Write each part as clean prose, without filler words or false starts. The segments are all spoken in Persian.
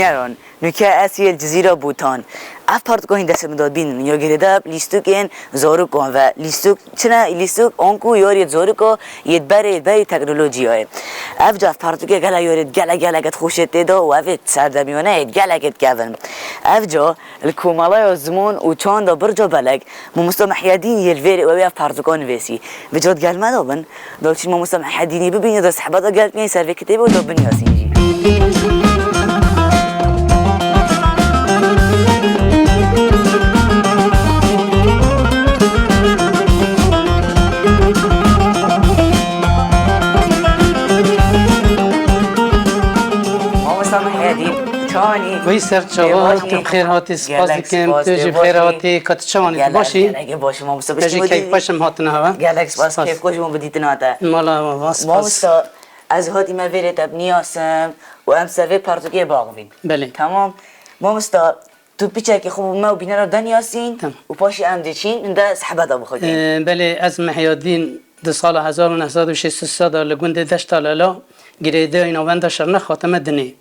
بینران نوکه اصیل جزیره بوتان اف پارت کوین دست مداد بین یا گریده لیستوک این زارو کن و لیستوک چنه لیستوک آنکو یاری زارو کو یت بری تکنولوژی های اف جاف پارت که گله یارید گله کت خوشت دیدا و اف سردمیانه گله کت کردن اف جا الکومالای زمان و چند برجا بلگ مستمحیدین یلویر و اف پارت کن ویسی وجود گل مدابن داشتیم مستمحیدینی ببینید دست حبادا گل می سر کتیب و دابن یاسینجی وی سرچاوات بخیر هاتی سپاس دکم توجی بخیر هاتی کت چوانی باشی باشی ما مستقبل توجی کیف باشم هاتن هوا گلک سپاس کیف خوش ما بدیت ناتا مالا سپاس از هاتی ما ویرت ابنیاسم و ام سوی پارتوکی باغوین بله تمام ما مستا تو پیچه که خوب ما و بینا رو دنیاسین و پاشی ام دیچین ده سحبت ابو خودین بله از محیادین ده سال 1963 لگوند دشت لالا گریده اینا وند شرنه خاتمه دنی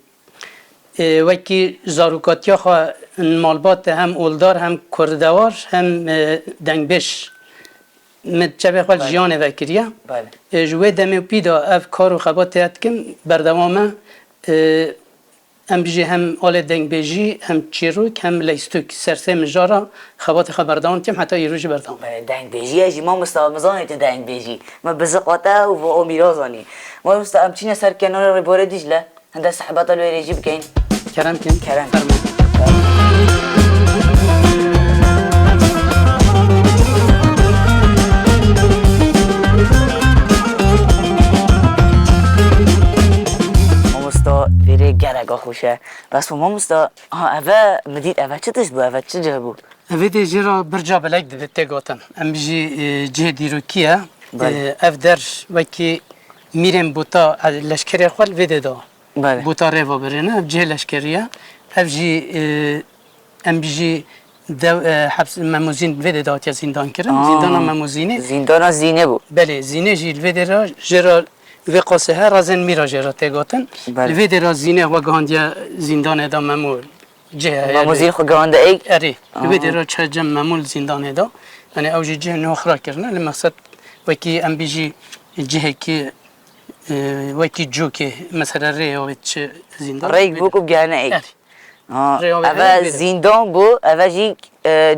وکی زاروکاتیا خوا مالبات هم اولدار هم کردوار هم دنگبش متجه خال جیان وکریه جوه دمی پیدا اف کارو خبات کم بردوامه هم بجی هم آل دنگبجی هم چیروک هم لیستوک سرسه مجارا خبات خبردان کم حتی ایروژی بردام دنگبجی اجی ما مستعمزانی تو دنگبجی ما بزقاته و امیرازانی ما مستعمچین سر کنار باره دیجله هنده صحبات الوی ریجی بکن کرم کن کرم مامستا ویره گرگا خوشه بس ما مامستا اوه مدید اوه چه تش بو اوه چه جه بو اوه دی جرا برجا بلک دیده تگاتن ام بجی جه دیروکیه اف در وکی میرم بوتا لشکری خوال ویده دا بوتا ریوا برینه اف جه لشکریه اف جی ام بجی حبس مموزین ویده دات یا زندان کرن زندان مموزینه زندان زینه بو بله زینه جی ویده را جرا و قصه ها رازن میرا جرا تگاتن ویده را زینه و گاندیا زندان دا ممول مموزین خو گانده ای اری ویده را چه جم ممول زندان دا یعنی اوجی جه نخرا کرنه لمقصد وکی ام بجی جه کی وکی جو که مثلا ریاوت زندان ریگ بو کو گانه ای اوه زندان بو اوه جی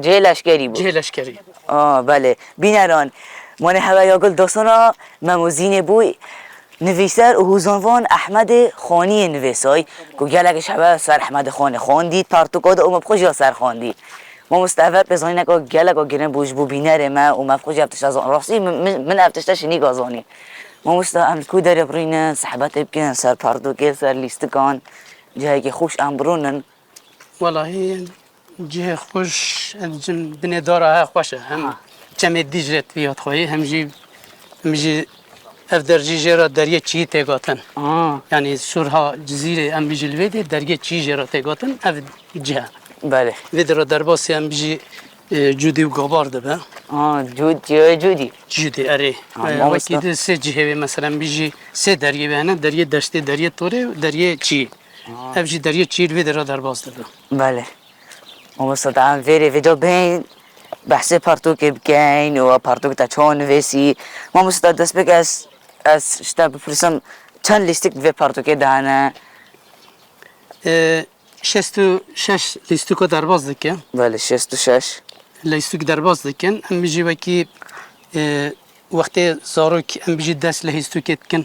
جه لشکری بو جه لشکری بله بینران من هوا یاگل داستانا مموزین بو نویسر و حوزانوان احمد خانی نویسای که گلگش هوا سر احمد خان خواندید پرتوکاد او مبخوش یا سر خواندید ما مستعفر بزنین که گلگ و گرن بوش بو بینر ما و مبخوش افتش از آن راستی من افتشتش نیگازانی ما مستعفر کو در برین صحبت بکن سر پرتوکه سر لیستکان جایی که خوش امرونن والله جه خوش بنی داره خوشه هم چمی دیجت بیاد خویی همجی افدرجی جرا دریه چی تگاتن یعنی سورها جزیره ام بیجی الویده دریه چی جرا تگاتن اف جه بله ویدرا درباسی ام بیجی جودی و گابار ده جودی اره وکی ده سه جهه مثلا بیجی سه دریه بهنه دریه دشته دریه توره دریه چی افجی دریه چی ویدرا درباس ده بله ما مستعفر ویره ویدو بین بحث پرتوک بکن و پرتوک تا چون ویسی ما مستعفر دست بک از شتا بپرسم چند لیستیک و پرتوکه دهنه 66 لیستوکو درباز دکن بله 66 لیستوک درباز دکن ام بیجی وکی وقتی زاروک ام بیجی دست لیستوکت کن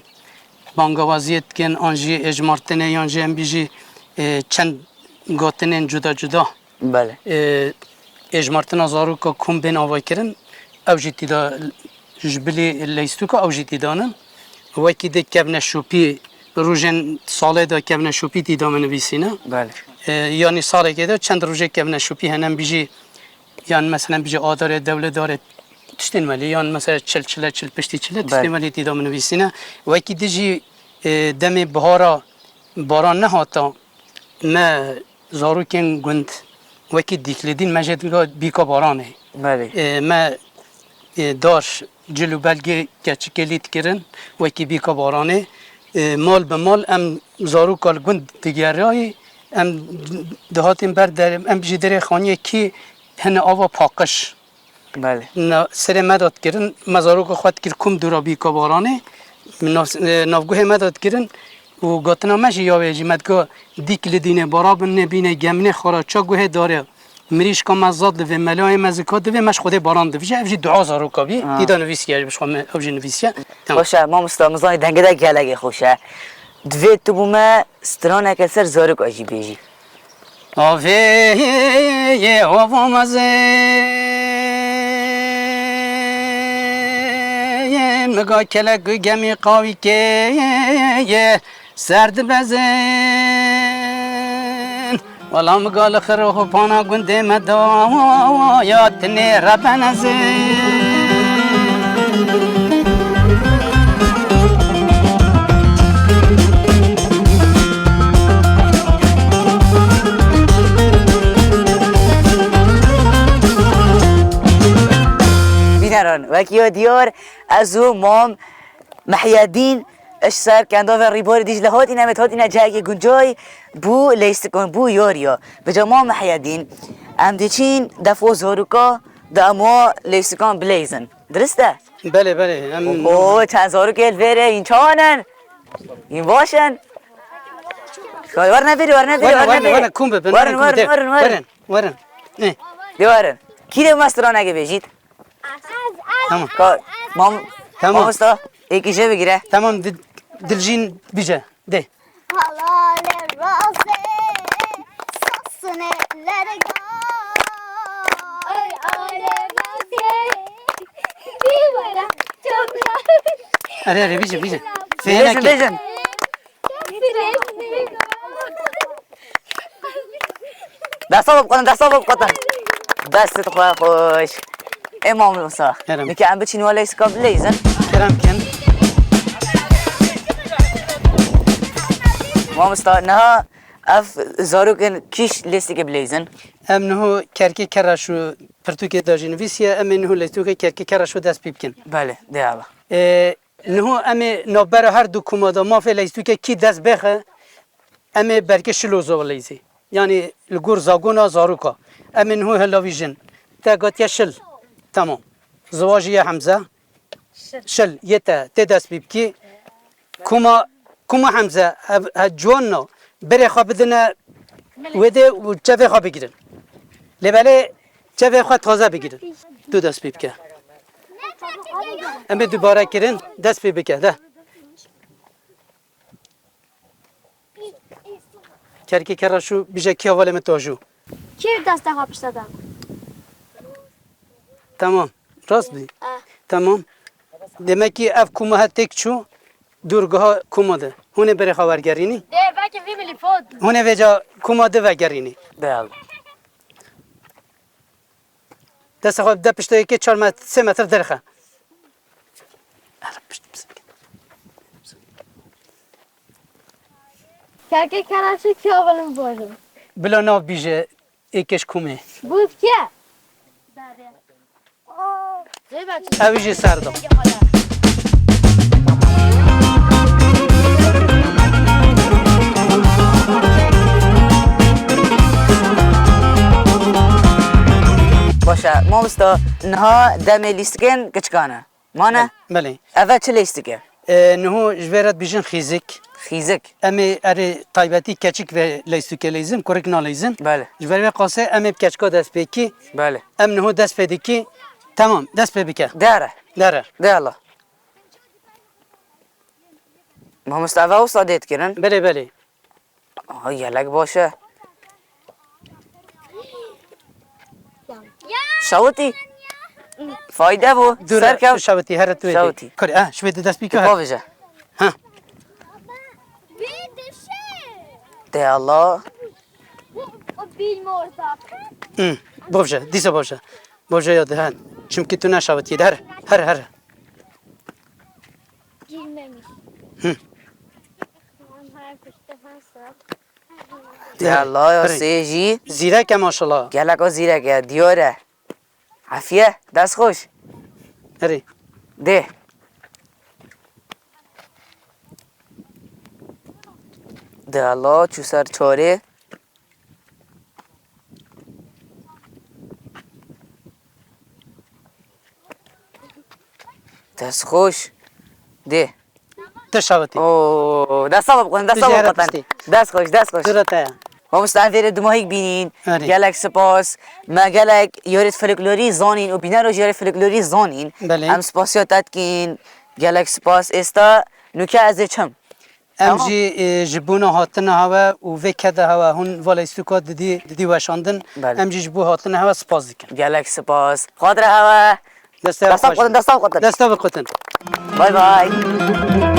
بانگوازیت کن آنجی اجمارتنه یانجی ام بیجی چند گاتنین جدا بله اجمارتنا زاروکا کم بین آوای کرن او جیتی دا جبلی لیستوکا او جیتی دانن وکی ده کبن شوپی روزن ساله دا کبن شوپی دیدا من نویسینه بله یعنی ساله که دا چند روزه کبن شوپی هنم بیجی یعنی مثلا بیجی آداره دولت داره تشتین ولی یعنی مثلا چل پشتی تشتین ولی دیدا من نویسینه وکی دیجی دم بهارا باران نهاتا ما زاروکن گند وکی دیکلیدین مجد بیکا بارانه بله ما داش جلو بلگه کچکلیت کرن وکی بیکا بارانه مال به مال ام زارو کال گند دیگرای ام دهاتیم بر در ام جدری خانی کی هن آوا پاکش بله سر مداد کردن مزارو که خود کرد کم دورا بی کبارانه نافگوه مداد کردن و گاتنا مشی یا ویجی مدگاه دیکل دینه برابر نبینه گمنه خورا چا گوه داره مریش کم مزاد دوه ملای مزکات دوه مش خوده باران دوه افجی دعا زارو کبی دیدا نویسیه بشخوام افجی نویسیه باشه ما مستمزانی دنگه ده گلگه خوشه دوی تو بومه سترانه که سر زارو که آجی بیجی آوه یه آوا مزه مگا کلک گمی قاوی که سرد بزن والا مگا لخروخ پانا گنده مدا یاد تنه ربنزن بینران وکیا دیار از او مام محیدین اش سر کنده و ریبار دیجله هات اینه هات اینه جایی گنجای بو لیست کن بو یاریا به جا محیدین ام دیچین دفو زاروکا دما لیست کن بلیزن درسته؟ بله بله اوه چند زاروکه الویره این چانن این باشن ورنه بری ورنه بری ورن کم ببین ورن دیوارن کی ده مستران اگه بجید؟ تمام مام تمام استا یکیشه بگیره تمام دلجین بیجه ده Halal razı sassın ellere Ay alem razı bir bara çoklar اره بیجه بیزن فعلا بیزن دستا بکنن دستت خواه خوش امام موسا کرم. میگه ام بچین ولی اسکا بلیزن کرم کن مام استا نه اف زارو کن کیش لیستی که بلیزن ام نهو کرکی کراشو پرتوکی داجی نویسیه ام نهو لیستوکی کرکی کراشو دست پیب کن بله دیابا نهو ام نوبر هر دو کمادا ما فی لیستوکی کی دست بخه ام برکه شلو زو لیزی یعنی لگور زاگونا زاروکا ام نهو هلاویژن تاگات شل تمام زواجی حمزه شل یتا تی دست پیب کی کما حمزه جوانا بره خواه بدنه وده و جوه خواه بگیرن لباله جوه خواه تازه بگیرن دو دست پیب که امه دوباره کرن دست پیب که ده کرکی کراشو بیجه کی اول متوجو Kim deste kapıştı تمام راست بی تمام demek ki ev kumaha tek çu durgaha kumadı hune bere habergerini De belki bir milifon hune veca kumadı ve gerini دیابا دست خواب ده پشته که 4 متر 3 متر درخه Kerke karşı ki ovalım boğazım بلا ناف بیجه ایکش کومه Bu ki De belki اویجی سردم باشه مام استا نه دم لیستکن کچکانه مانه بله اول چه لیستکه نهو جبرت بیجن خیزک خیزک امی اره تایبتی کچک و لیستوکه لیزن کرک نالیزن بله جبر قاسه امی کچکا دست پیکی بله ام نهو دست پیدکی تمام دست پی بکه داره داره ده الله مام استا اول استا دیت کرن بله بله یلک باشه شوتی فایده بو سر دور کم شوتی هر تو شوتی. کاری شوی دست پیکو پا بجه ها Bir de şey ده الله O bilme ortak بوجه دیسه بوجه یاد هن چون که تو نشوتی در هر Girmemiş Hı. Her kuşta fazla ده الله یا سیجی زیره که ماشالله گلک زیره که دیاره عفیه دست خوش هری ده ده الله چو سر چاره دست خوش ده تشاوتی اوه دست ها بکنن دست ها تجارت بکنن بستی. دست خوش دست خوش درته ما مستعفیر دو ماهی بینین آره. گلک سپاس ما گلک یارت فلکلوری زانین و بینه رو یارت فلکلوری زانین بله. هم سپاسیاتت کین گلک سپاس استا نوکه از چم ام جی جبونا هاتن هوا و وکده هوا هون ولی استوکات دیدی وشاندن بله. ام جی جبو هاتن هوا سپاس دیکن گلک سپاس خاطر هوا دستا دستا بقطن دستا بقطن دستا بقطن باي باي